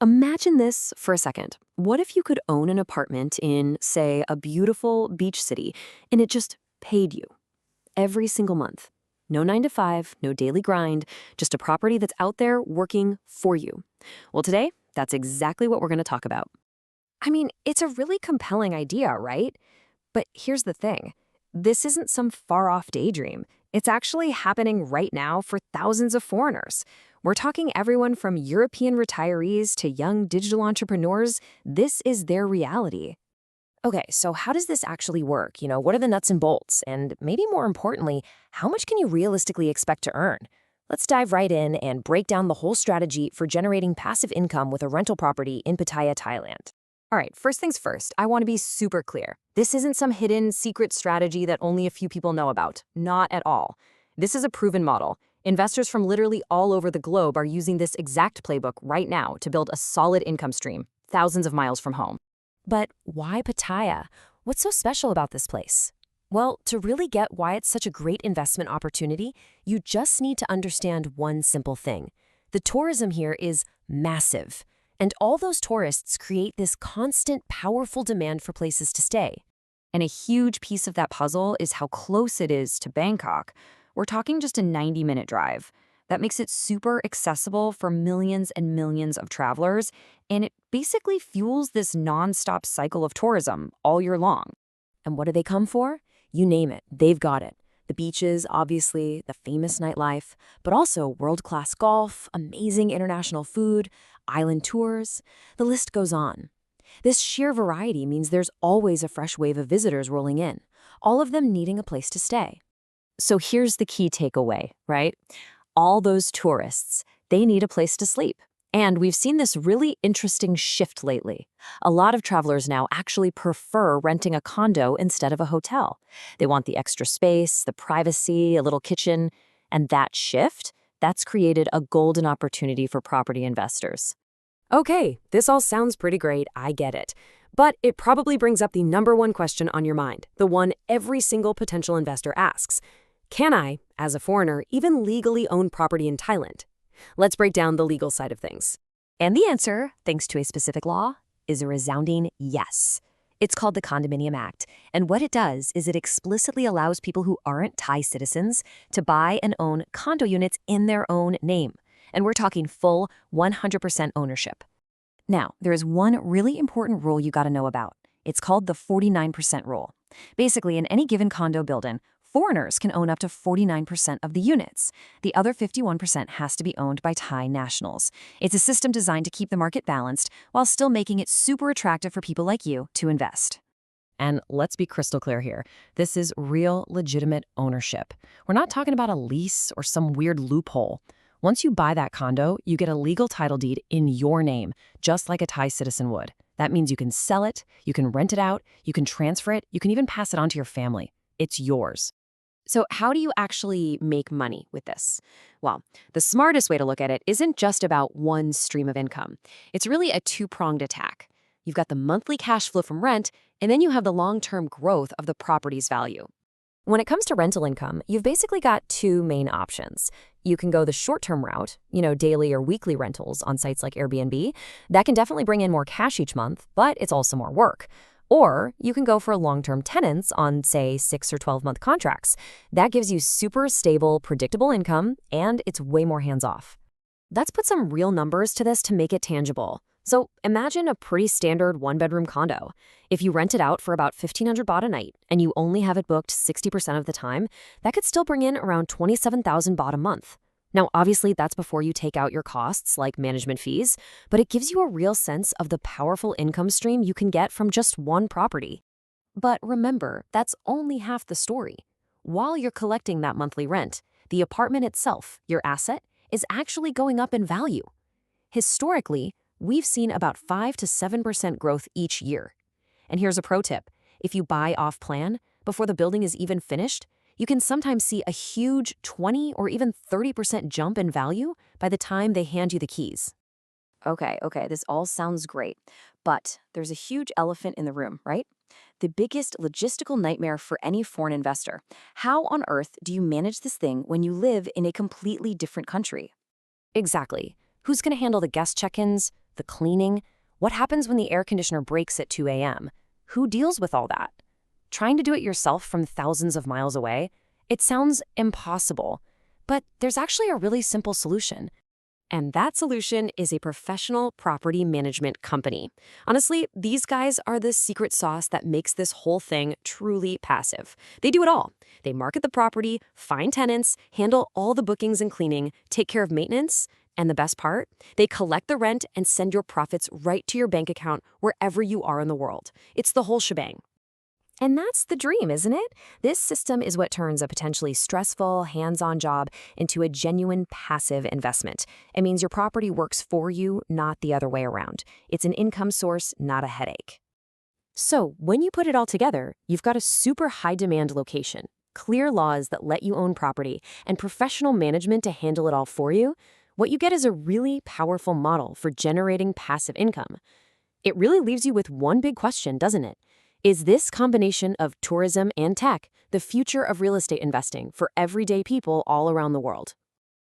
Imagine this for a second. What if you could own an apartment in, say, a beautiful beach city, and it just paid you every single month? No 9 to 5, no daily grind, just a property that's out there working for you. Well, today, that's exactly what we're going to talk about. I mean, it's a really compelling idea, right? But here's the thing. This isn't some far-off daydream. It's actually happening right now for thousands of foreigners. We're talking everyone from European retirees to young digital entrepreneurs. This is their reality. Okay, so how does this actually work? What are the nuts and bolts? And maybe more importantly, how much can you realistically expect to earn? Let's dive right in and break down the whole strategy for generating passive income with a rental property in Pattaya, Thailand. All right, first things first, I want to be super clear. This isn't some hidden secret strategy that only a few people know about. Not at all. This is a proven model. Investors from literally all over the globe are using this exact playbook right now to build a solid income stream, thousands of miles from home. But why Pattaya? What's so special about this place? Well, to really get why it's such a great investment opportunity, you just need to understand one simple thing. The tourism here is massive. And all those tourists create this constant, powerful demand for places to stay. And a huge piece of that puzzle is how close it is to Bangkok. We're talking just a 90-minute drive. That makes it super accessible for millions and millions of travelers, and it basically fuels this nonstop cycle of tourism all year long. And what do they come for? You name it, they've got it. The beaches, obviously, the famous nightlife, but also world-class golf, amazing international food, island tours. The list goes on. This sheer variety means there's always a fresh wave of visitors rolling in, all of them needing a place to stay. So here's the key takeaway, right? All those tourists, they need a place to sleep. And we've seen this really interesting shift lately. A lot of travelers now actually prefer renting a condo instead of a hotel. They want the extra space, the privacy, a little kitchen, and that shift, that's created a golden opportunity for property investors. Okay, this all sounds pretty great, I get it. But it probably brings up the number one question on your mind, the one every single potential investor asks. Can I, as a foreigner, even legally own property in Thailand? Let's break down the legal side of things. And the answer, thanks to a specific law, is a resounding yes. It's called the Condominium Act, and what it does is it explicitly allows people who aren't Thai citizens to buy and own condo units in their own name. And we're talking full 100% ownership. Now, there is one really important rule you got to know about. It's called the 49% rule. Basically, in any given condo building, foreigners can own up to 49% of the units. The other 51% has to be owned by Thai nationals. It's a system designed to keep the market balanced while still making it super attractive for people like you to invest. And let's be crystal clear here. This is real, legitimate ownership. We're not talking about a lease or some weird loophole. Once you buy that condo, you get a legal title deed in your name, just like a Thai citizen would. That means you can sell it, you can rent it out, you can transfer it, you can even pass it on to your family. It's yours. So how do you actually make money with this? Well, the smartest way to look at it isn't just about one stream of income. It's really a two-pronged attack. You've got the monthly cash flow from rent, and then you have the long-term growth of the property's value. When it comes to rental income, you've basically got two main options. You can go the short-term route, daily or weekly rentals on sites like Airbnb. That can definitely bring in more cash each month, but it's also more work. Or you can go for long-term tenants on, say, 6 or 12-month contracts. That gives you super stable, predictable income, and it's way more hands-off. Let's put some real numbers to this to make it tangible. So imagine a pretty standard one-bedroom condo. If you rent it out for about 1,500 baht a night and you only have it booked 60% of the time, that could still bring in around 27,000 baht a month. Now, obviously, that's before you take out your costs like management fees, but it gives you a real sense of the powerful income stream you can get from just one property. But remember, that's only half the story. While you're collecting that monthly rent, the apartment itself, your asset, is actually going up in value. Historically, we've seen about 5 to 7% growth each year. And here's a pro tip. If you buy off-plan, before the building is even finished, you can sometimes see a huge 20 or even 30% jump in value by the time they hand you the keys. Okay, this all sounds great. But there's a huge elephant in the room, right? The biggest logistical nightmare for any foreign investor. How on earth do you manage this thing when you live in a completely different country? Exactly. Who's going to handle the guest check-ins, the cleaning? What happens when the air conditioner breaks at 2 a.m.? Who deals with all that? Trying to do it yourself from thousands of miles away? It sounds impossible. But there's actually a really simple solution. And that solution is a professional property management company. Honestly, these guys are the secret sauce that makes this whole thing truly passive. They do it all. They market the property, find tenants, handle all the bookings and cleaning, take care of maintenance, and the best part? They collect the rent and send your profits right to your bank account wherever you are in the world. It's the whole shebang. And that's the dream, isn't it? This system is what turns a potentially stressful, hands-on job into a genuine passive investment. It means your property works for you, not the other way around. It's an income source, not a headache. So when you put it all together, you've got a super high-demand location, clear laws that let you own property, and professional management to handle it all for you. What you get is a really powerful model for generating passive income. It really leaves you with one big question, doesn't it? Is this combination of tourism and tech the future of real estate investing for everyday people all around the world?